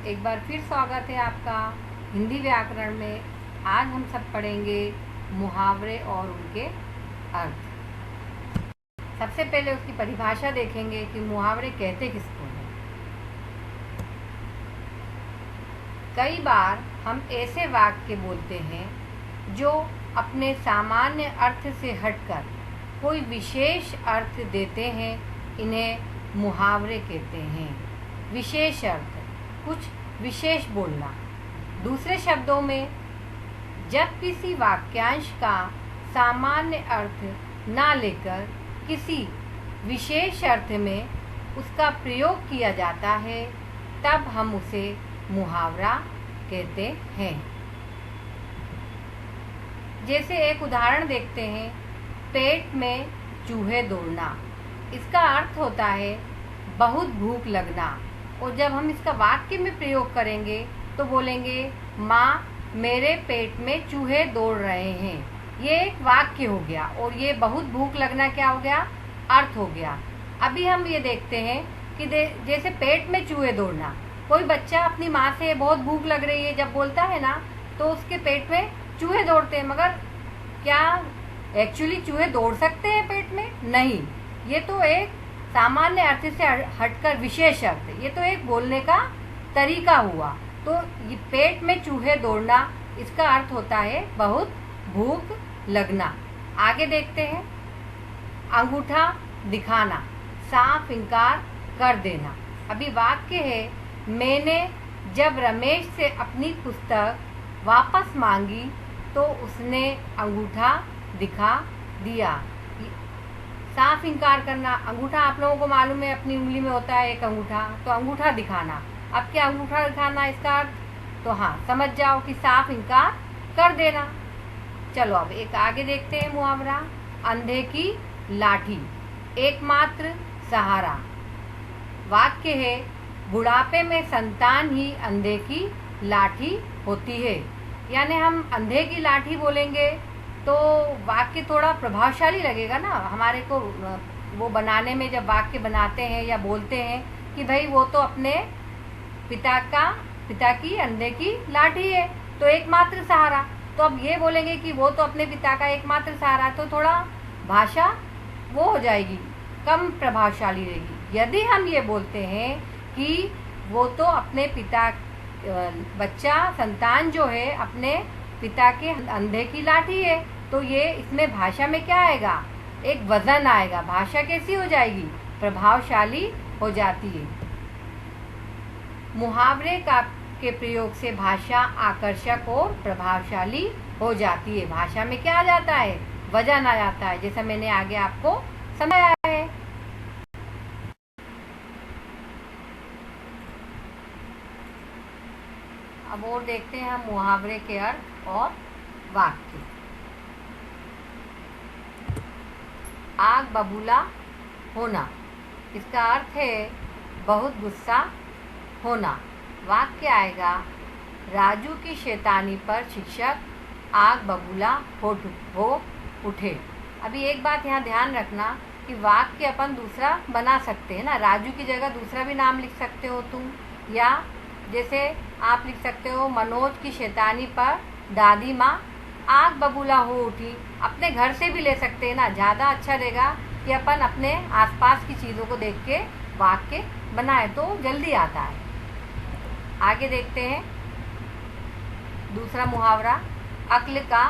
एक बार फिर स्वागत है आपका हिंदी व्याकरण में। आज हम सब पढ़ेंगे मुहावरे और उनके अर्थ। सबसे पहले उसकी परिभाषा देखेंगे कि मुहावरे कहते किसको हैं। कई बार हम ऐसे वाक्य बोलते हैं जो अपने सामान्य अर्थ से हटकर कोई विशेष अर्थ देते हैं, इन्हें मुहावरे कहते हैं। विशेष अर्थ, कुछ विशेष बोलना। दूसरे शब्दों में, जब किसी वाक्यांश का सामान्य अर्थ ना लेकर किसी विशेष अर्थ में उसका प्रयोग किया जाता है, तब हम उसे मुहावरा कहते हैं। जैसे एक उदाहरण देखते हैं, पेट में चूहे दौड़ना। इसका अर्थ होता है बहुत भूख लगना, और जब हम इसका वाक्य में प्रयोग करेंगे तो बोलेंगे, माँ मेरे पेट में चूहे दौड़ रहे हैं। ये एक वाक्य हो गया, और ये बहुत भूख लगना क्या हो गया, अर्थ हो गया। अभी हम ये देखते हैं कि जैसे पेट में चूहे दौड़ना, कोई बच्चा अपनी माँ से बहुत भूख लग रही है जब बोलता है ना, तो उसके पेट में चूहे दौड़ते हैं। मगर क्या एक्चुअली चूहे दौड़ सकते हैं पेट में? नहीं। ये तो एक सामान्य अर्थ से हटकर विशेष अर्थ, ये तो एक बोलने का तरीका हुआ। तो ये पेट में चूहे दौड़ना, इसका अर्थ होता है बहुत भूख लगना। आगे देखते हैं, अंगूठा दिखाना, साफ इनकार कर देना। अभी वाक्य है, मैंने जब रमेश से अपनी पुस्तक वापस मांगी तो उसने अंगूठा दिखा दिया। साफ इनकार करना, अंगूठा आप लोगों को मालूम है अपनी उंगली में होता है एक अंगूठा, तो अंगूठा दिखाना। अब क्या अंगूठा दिखाना इसका अर्थ? तो हाँ, समझ जाओ कि साफ इनकार कर देना। चलो अब एक आगे देखते हैं मुहावरा, अंधे की लाठी, एकमात्र सहारा। वाक्य है, बुढ़ापे में संतान ही अंधे की लाठी होती है। यानी हम अंधे की लाठी बोलेंगे तो वाक्य थोड़ा प्रभावशाली लगेगा ना हमारे को। वो बनाने में जब वाक्य बनाते हैं या बोलते हैं कि भाई वो तो अपने पिता की अंधे की लाठी है, तो एकमात्र सहारा। तो अब ये बोलेंगे कि वो तो अपने पिता का एकमात्र सहारा, तो थोड़ा भाषा वो हो जाएगी, कम प्रभावशाली रहेगी। यदि हम ये बोलते हैं कि वो तो अपने बच्चा संतान जो है अपने पिता के अंधे की लाठी है, तो ये इसमें भाषा में क्या आएगा, एक वजन आएगा। भाषा कैसी हो जाएगी, प्रभावशाली हो जाती है। मुहावरे के प्रयोग से भाषा आकर्षक और प्रभावशाली हो जाती है। भाषा में क्या आ जाता है, वजन आ जाता है, जैसा मैंने आगे आपको समझाया है। अब और देखते हैं हम मुहावरे के अर्थ और वाक्य। आग बबूला होना, इसका अर्थ है बहुत गुस्सा होना। वाक्य आएगा, राजू की शैतानी पर शिक्षक आग बबूला हो उठे। अभी एक बात यहाँ ध्यान रखना कि वाक्य अपन दूसरा बना सकते हैं ना, राजू की जगह दूसरा भी नाम लिख सकते हो तुम, या जैसे आप लिख सकते हो, मनोज की शैतानी पर दादी माँ आग बबूला हो उठी। अपने घर से भी ले सकते हैं ना, ज़्यादा अच्छा रहेगा कि अपन अपने आसपास की चीज़ों को देख के वाक्य बनाए तो जल्दी आता है। आगे देखते हैं दूसरा मुहावरा, अक्ल का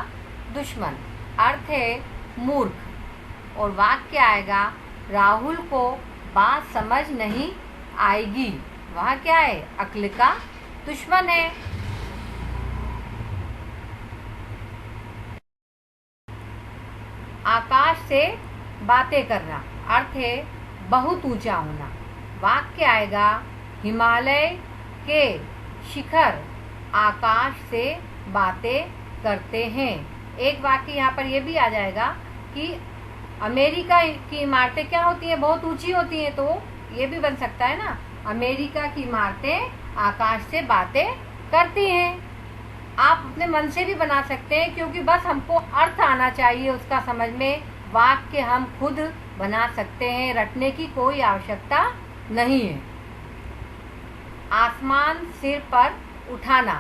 दुश्मन। अर्थ है मूर्ख, और वाक्य आएगा, राहुल को बात समझ नहीं आएगी। वह क्या है, अक्ल का दुश्मन है। आकाश से बातें करना, अर्थ है बहुत ऊंचा होना। वाक्य आएगा, हिमालय के शिखर आकाश से बातें करते हैं। एक वाक्य यहाँ पर यह भी आ जाएगा कि अमेरिका की इमारतें क्या होती हैं, बहुत ऊंची होती हैं, तो ये भी बन सकता है ना, अमेरिका की इमारतें आकाश से बातें करती हैं। आप अपने मन से भी बना सकते हैं, क्योंकि बस हमको अर्थ आना चाहिए उसका समझ में। वाक्य हम खुद बना सकते हैं, रटने की कोई आवश्यकता नहीं है। आसमान सिर पर उठाना,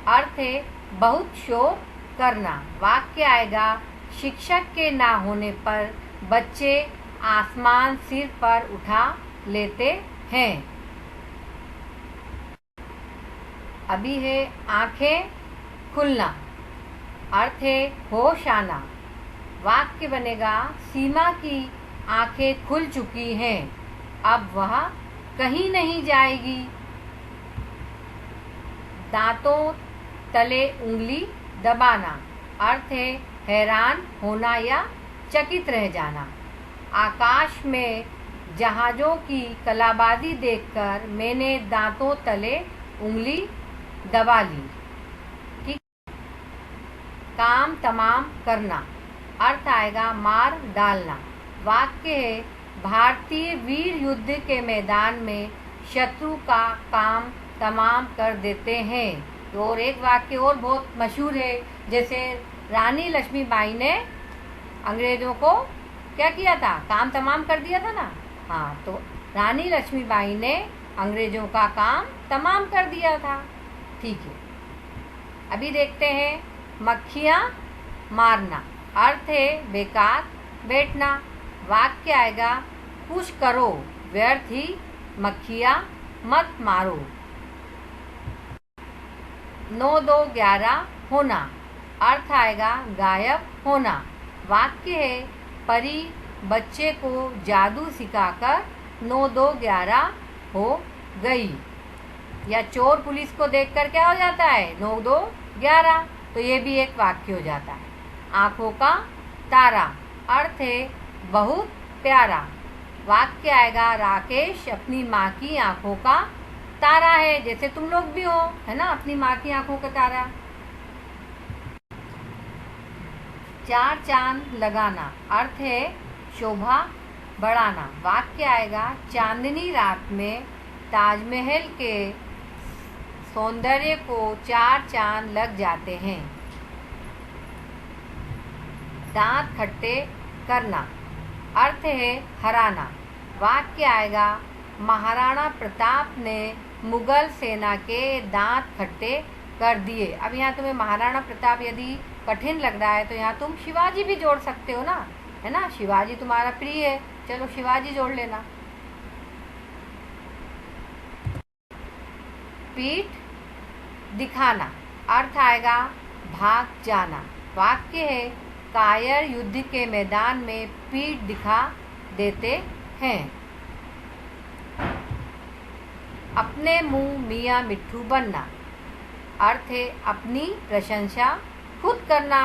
अर्थ है बहुत शोर करना। वाक्य आएगा शिक्षक के ना होने पर बच्चे आसमान सिर पर उठा लेते हैं। अभी है आंखें खुलना, अर्थ है होश आना। वाक्य बनेगा सीमा की आंखें खुल चुकी हैं, अब वह कहीं नहीं जाएगी। दांतों तले उंगली दबाना, अर्थ है हैरान होना या चकित रह जाना। आकाश में जहाज़ों की कलाबाजी देखकर मैंने दांतों तले उंगली दबा ली। ठीक। काम तमाम करना, अर्थ आएगा मार डालना। वाक्य है भारतीय वीर युद्ध के मैदान में शत्रु का काम तमाम कर देते हैं। और एक वाक्य और बहुत मशहूर है, जैसे रानी लक्ष्मीबाई ने अंग्रेजों को क्या किया था, काम तमाम कर दिया था ना। हाँ, तो रानी लक्ष्मीबाई ने अंग्रेजों का काम तमाम कर दिया था। ठीक है, अभी देखते हैं मक्खियाँ मारना, अर्थ है बेकार बैठना। वाक्य आएगा कुछ करो व्यर्थ ही मक्खियाँ मत मारो। 9 2 11 होना, अर्थ आएगा गायब होना। वाक्य है परी बच्चे को जादू सिखाकर 9 2 11 हो गई। या चोर पुलिस को देखकर क्या हो जाता है, 9 2 11। तो ये भी एक वाक्य हो जाता है। आंखों का तारा, अर्थ है बहुत प्यारा। वाक्य आएगा राकेश अपनी माँ की आंखों का तारा है, जैसे तुम लोग भी हो, है ना, अपनी माँ की आंखों का तारा। 4 चांद लगाना, अर्थ है शोभा बढ़ाना। वाक्य आएगा चांदनी रात में ताजमहल के सौंदर्य को 4 चांद लग जाते हैं। दांत खट्टे करना, अर्थ है हराना। वाक्य आएगा महाराणा प्रताप ने मुगल सेना के दांत खट्टे कर दिए। अब यहाँ तुम्हें महाराणा प्रताप यदि कठिन लग रहा है तो यहाँ तुम शिवाजी भी जोड़ सकते हो ना, है ना, शिवाजी तुम्हारा प्रिय है, चलो शिवाजी जोड़ लेना। पीठ दिखाना, अर्थ आएगा भाग जाना। वाक्य है कायर युद्ध के मैदान में पीठ दिखा देते हैं। अपने मुंह मियाँ मिट्ठू बनना, अर्थ है अपनी प्रशंसा खुद करना।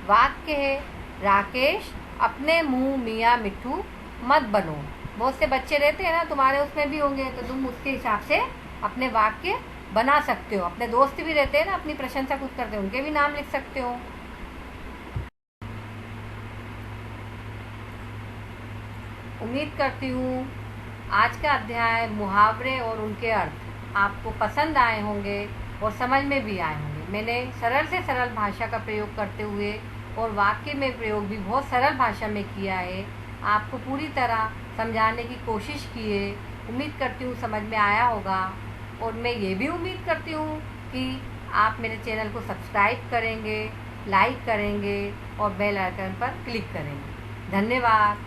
वाक्य है राकेश अपने मुंह मियाँ मिट्ठू मत बनो। बहुत से बच्चे रहते हैं ना, तुम्हारे उसमें भी होंगे, तो तुम उसके हिसाब से अपने वाक्य बना सकते हो। अपने दोस्त भी रहते हैं ना, अपनी प्रशंसा खुद करते हैं, उनके भी नाम लिख सकते हो। उम्मीद करती हूँ आज का अध्याय मुहावरे और उनके अर्थ आपको पसंद आए होंगे और समझ में भी आए होंगे। मैंने सरल से सरल भाषा का प्रयोग करते हुए और वाक्य में प्रयोग भी बहुत सरल भाषा में किया है, आपको पूरी तरह समझाने की कोशिश की है। उम्मीद करती हूँ समझ में आया होगा, और मैं ये भी उम्मीद करती हूँ कि आप मेरे चैनल को सब्सक्राइब करेंगे, लाइक करेंगे और बेल आइकन पर क्लिक करेंगे। धन्यवाद।